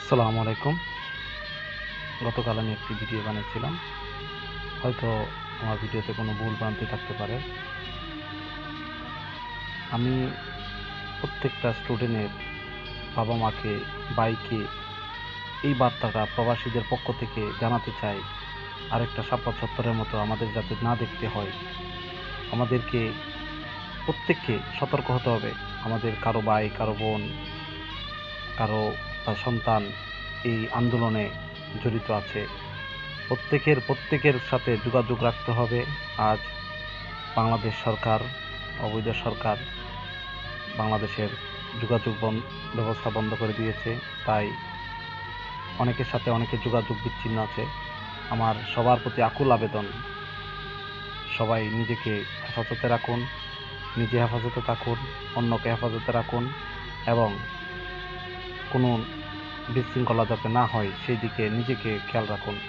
আসসালামু আলাইকুম। গতকাল আমি একটি ভিডিও বানিয়েছিলাম। হয়তো আমার ভিডিওতে কোনো ভুল ভ্রান্তি থাকতে পারে। আমি প্রত্যেকটা স্টুডেন্টের বাবা-মাকে, ভাইকে এই বার্তাটা প্রবাসীদের পক্ষ থেকে জানাতে চাই। আরেকটা শাপলা চত্বরের মতো আমাদের যাতে না দেখতে হয়। আমাদেরকে প্রত্যেককে সতর্ক হতে হবে। আমাদের কারো ভাই, কারো বোন, কারো সন্তান এই আন্দোলনে জড়িত আছে। প্রত্যেকের সাথে যোগাযোগ রাখতে হবে। আজ বাংলাদেশ সরকার, অবৈধ সরকার বাংলাদেশের যোগাযোগ ব্যবস্থা বন্ধ করে দিয়েছে। তাই অনেকের সাথে অনেকের যোগাযোগ বিচ্ছিন্ন আছে। আমার সবার প্রতি আকুল আবেদন, সবাই নিজেকে হেফাজতে রাখুন, নিজে হেফাজতে থাকুন, অন্যকে হেফাজতে রাখুন এবং কোনো বিশৃঙ্খলা যাতে না হয় সেই দিকে নিজেকে খেয়াল রাখুন।